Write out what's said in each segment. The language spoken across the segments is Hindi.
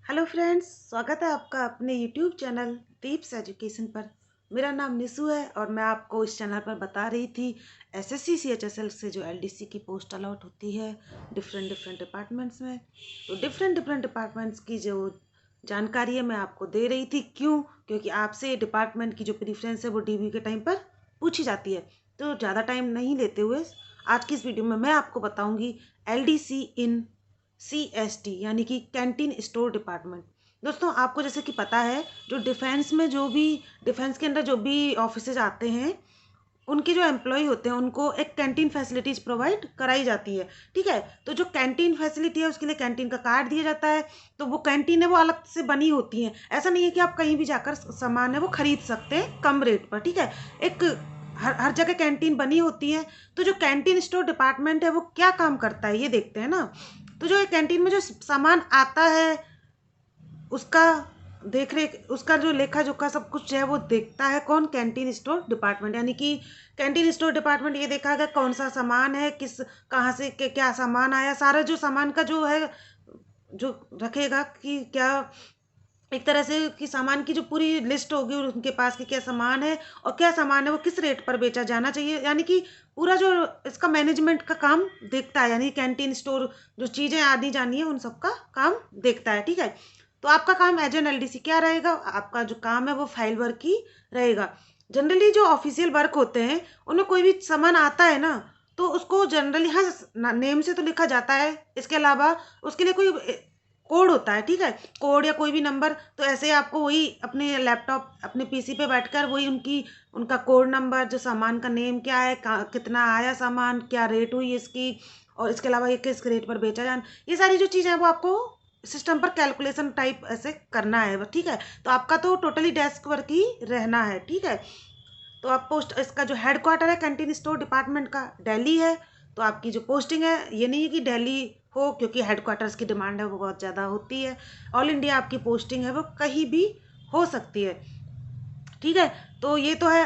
हेलो फ्रेंड्स, स्वागत है आपका अपने यूट्यूब चैनल दीप्स एजुकेशन पर। मेरा नाम निशु है और मैं आपको इस चैनल पर बता रही थी एसएससी सीएचएसएल से जो एलडीसी की पोस्ट अलॉट होती है डिफरेंट डिफरेंट डिपार्टमेंट्स में। तो डिफरेंट डिफरेंट डिपार्टमेंट्स की जो जानकारी है मैं आपको दे रही थी। क्यों? क्योंकि आपसे डिपार्टमेंट की जो प्रेफरेंस है वो डीबी के टाइम पर पूछी जाती है। तो ज़्यादा टाइम नहीं लेते हुए आज की इस वीडियो में मैं आपको बताऊंगी एलडीसी इन CSD यानी कि कैंटीन स्टोर डिपार्टमेंट। दोस्तों, आपको जैसे कि पता है, जो डिफेंस में जो भी डिफेंस के अंदर जो भी ऑफिसेज आते हैं, उनके जो एम्प्लॉय होते हैं उनको एक कैंटीन फैसिलिटीज प्रोवाइड कराई जाती है। ठीक है, तो जो कैंटीन फैसिलिटी है उसके लिए कैंटीन का कार्ड दिया जाता है। तो वो कैंटीन है वो अलग से बनी होती है। ऐसा नहीं है कि आप कहीं भी जाकर सामान है वो खरीद सकते हैं कम रेट पर। ठीक है, एक हर हर जगह कैंटीन बनी होती है। तो जो कैंटीन स्टोर डिपार्टमेंट है वो क्या काम करता है ये देखते हैं ना। तो जो कैंटीन में जो सामान आता है उसका देख रेख, उसका जो लेखा जोखा सब कुछ है वो देखता है कौन? Canteen store department. यानी कि कैंटीन स्टोर डिपार्टमेंट ये देखा गया कौन सा सामान है, किस कहाँ से क्या सामान आया, सारा जो सामान का जो है जो रखेगा कि क्या, एक तरह से कि सामान की जो पूरी लिस्ट होगी उनके पास कि क्या सामान है और क्या सामान है वो किस रेट पर बेचा जाना चाहिए। यानी कि पूरा जो इसका मैनेजमेंट का काम देखता है। यानी कैंटीन स्टोर जो चीज़ें आनी जानी है उन सब का काम देखता है। ठीक है, तो आपका काम एज एन एलडीसी क्या रहेगा? आपका जो काम है वो फाइल वर्क ही रहेगा। जनरली जो ऑफिशियल वर्क होते हैं उनमें कोई भी सामान आता है ना, तो उसको जनरली हाँ नेम से तो लिखा जाता है। इसके अलावा उसके लिए कोई कोड होता है। ठीक है, कोड या कोई भी नंबर। तो ऐसे आपको वही अपने लैपटॉप अपने पीसी पे बैठकर वही उनका कोड नंबर, जो सामान का नेम क्या है, कितना आया सामान, क्या रेट हुई इसकी, और इसके अलावा ये किस रेट पर बेचा जाए, ये सारी जो चीज़ें हैं वो आपको सिस्टम पर कैलकुलेशन टाइप ऐसे करना है। ठीक है, तो आपका तो टोटली डेस्क वर्क ही रहना है। ठीक है, तो आप पोस्ट इसका जो हेड क्वार्टर है कैंटीन स्टोर डिपार्टमेंट का दिल्ली है। तो आपकी जो पोस्टिंग है ये नहीं है कि दिल्ली हो, क्योंकि हेड क्वार्टर्स की डिमांड है वो बहुत ज़्यादा होती है। ऑल इंडिया आपकी पोस्टिंग है वो कहीं भी हो सकती है। ठीक है, तो ये तो है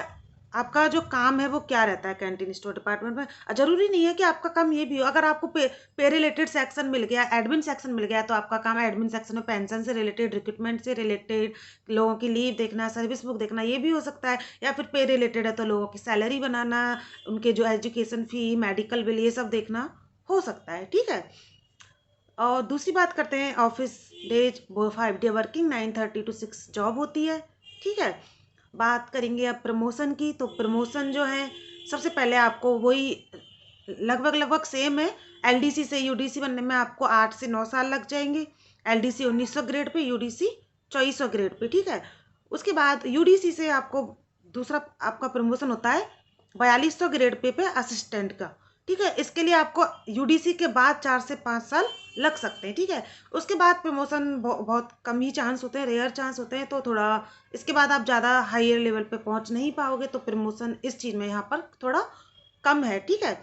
आपका जो काम है वो क्या रहता है कैंटीन स्टोर डिपार्टमेंट में। जरूरी नहीं है कि आपका काम ये भी हो। अगर आपको पे रिलेटेड सेक्शन मिल गया, एडमिन सेक्शन मिल गया, तो आपका काम है एडमिन सेक्शन में पेंशन से रिलेटेड, रिक्रूटमेंट से रिलेटेड, लोगों की लीव देखना, सर्विस बुक देखना, ये भी हो सकता है। या फिर पे रिलेटेड है तो लोगों की सैलरी बनाना, उनके जो एजुकेशन फी, मेडिकल बिल, ये सब देखना हो सकता है। ठीक है, और दूसरी बात करते हैं office days. 5 day working, 9:30 to 6 job होती है। ठीक है, बात करेंगे अब प्रमोशन की। तो प्रमोशन जो है सबसे पहले आपको वही लगभग लगभग सेम है। एलडीसी से यूडीसी बनने में आपको 8 से 9 साल लग जाएंगे। LDC 1900 grade pay, UDC 2400 grade pay. ठीक है, उसके बाद यूडीसी से आपको दूसरा आपका प्रमोशन होता है 4200 ग्रेड पे असिस्टेंट का। ठीक है, इसके लिए आपको यूडीसी के बाद 4 से 5 साल लग सकते हैं। ठीक है, उसके बाद प्रमोशन बहुत कम ही चांस होते हैं, रेयर चांस होते हैं। तो थोड़ा इसके बाद आप ज़्यादा हायर लेवल पे पहुंच नहीं पाओगे। तो प्रमोशन इस चीज़ में यहाँ पर थोड़ा कम है। ठीक है,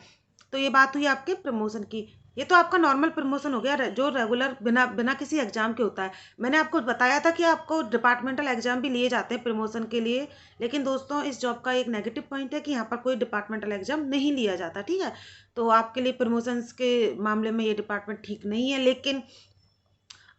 तो ये बात हुई आपके प्रमोशन की। ये तो आपका नॉर्मल प्रमोशन हो गया जो रेगुलर बिना बिना किसी एग्जाम के होता है। मैंने आपको बताया था कि आपको डिपार्टमेंटल एग्जाम भी लिए जाते हैं प्रमोशन के लिए। लेकिन दोस्तों, इस जॉब का एक नेगेटिव पॉइंट है कि यहाँ पर कोई डिपार्टमेंटल एग्जाम नहीं लिया जाता। ठीक है, तो आपके लिए प्रमोशंस के मामले में ये डिपार्टमेंट ठीक नहीं है। लेकिन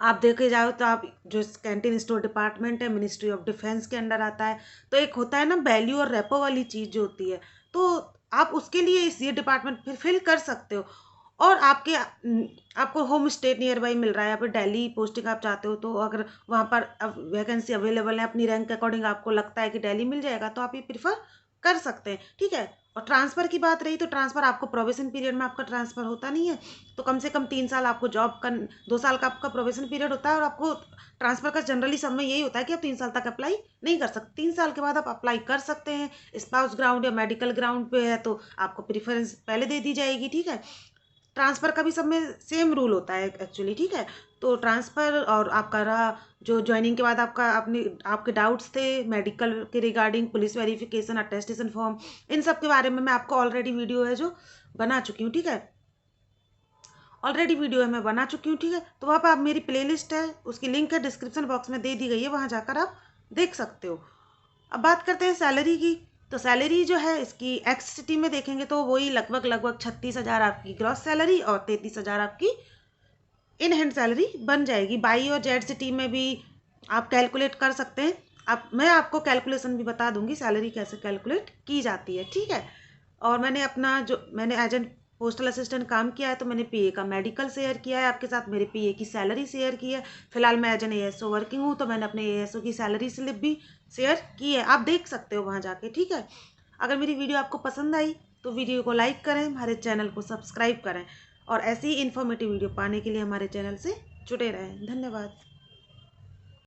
आप देखे जाओ तो आप जो कैंटीन स्टोर डिपार्टमेंट है मिनिस्ट्री ऑफ डिफेंस के अंडर आता है। तो एक होता है ना वैल्यू और रेपो वाली चीज़ जो होती है, तो आप उसके लिए इस ये डिपार्टमेंट फिर फिल कर सकते हो। और आपको होम स्टेट नियर बाई मिल रहा है, या फिर दिल्ली पोस्टिंग आप चाहते हो, तो अगर वहाँ पर वैकेंसी अवेलेबल है अपनी रैंक के अकॉर्डिंग, आपको लगता है कि दिल्ली मिल जाएगा, तो आप ये प्रीफर कर सकते हैं। ठीक है, और ट्रांसफ़र की बात रही तो ट्रांसफ़र आपको प्रोबेशन पीरियड में आपका ट्रांसफ़र होता नहीं है। तो कम से कम 3 साल आपको जॉब का, 2 साल का आपका प्रोबेशन पीरियड होता है, और आपको ट्रांसफ़र का जनरली समय यही होता है कि आप 3 साल तक अप्लाई नहीं कर सकते। 3 साल के बाद आप अप्लाई कर सकते हैं। स्पाउस ग्राउंड या मेडिकल ग्राउंड पे है तो आपको प्रीफरेंस पहले दे दी जाएगी। ठीक है, ट्रांसफ़र का भी सब में सेम रूल होता है एक्चुअली। ठीक है, तो ट्रांसफ़र और आपका रहा जो ज्वाइनिंग के बाद आपके डाउट्स थे मेडिकल के regarding, police verification, attestation form, इन सब के बारे में मैं आपको ऑलरेडी वीडियो है जो बना चुकी हूँ। ठीक है, ऑलरेडी वीडियो है मैं बना चुकी हूँ। ठीक है, तो वहाँ पर आप मेरी प्लेलिस्ट है उसकी लिंक है डिस्क्रिप्शन बॉक्स में दे दी गई है, वहाँ जाकर आप देख सकते हो। अब बात करते हैं सैलरी की। तो सैलरी जो है इसकी एक्स सिटी में देखेंगे तो वही लगभग लगभग 36,000 आपकी ग्रॉस सैलरी और 33,000 आपकी इन हैंड सैलरी बन जाएगी। बाई और जेड सिटी में भी आप कैलकुलेट कर सकते हैं। मैं आपको कैलकुलेशन भी बता दूंगी सैलरी कैसे कैलकुलेट की जाती है, ठीक है। और मैंने एज एन पोस्टल असिस्टेंट काम किया है, तो मैंने पीए का मेडिकल शेयर किया है आपके साथ, मेरे पीए की सैलरी शेयर की है। फिलहाल मैं एज एन एएसओ वर्किंग हूँ, तो मैंने अपने एएसओ की सैलरी स्लिप भी शेयर की है, आप देख सकते हो वहाँ जाके, ठीक है। अगर मेरी वीडियो आपको पसंद आई तो वीडियो को लाइक करें, हमारे चैनल को सब्सक्राइब करें और ऐसी ही इन्फॉर्मेटिव वीडियो पाने के लिए हमारे चैनल से जुड़े रहें। धन्यवाद।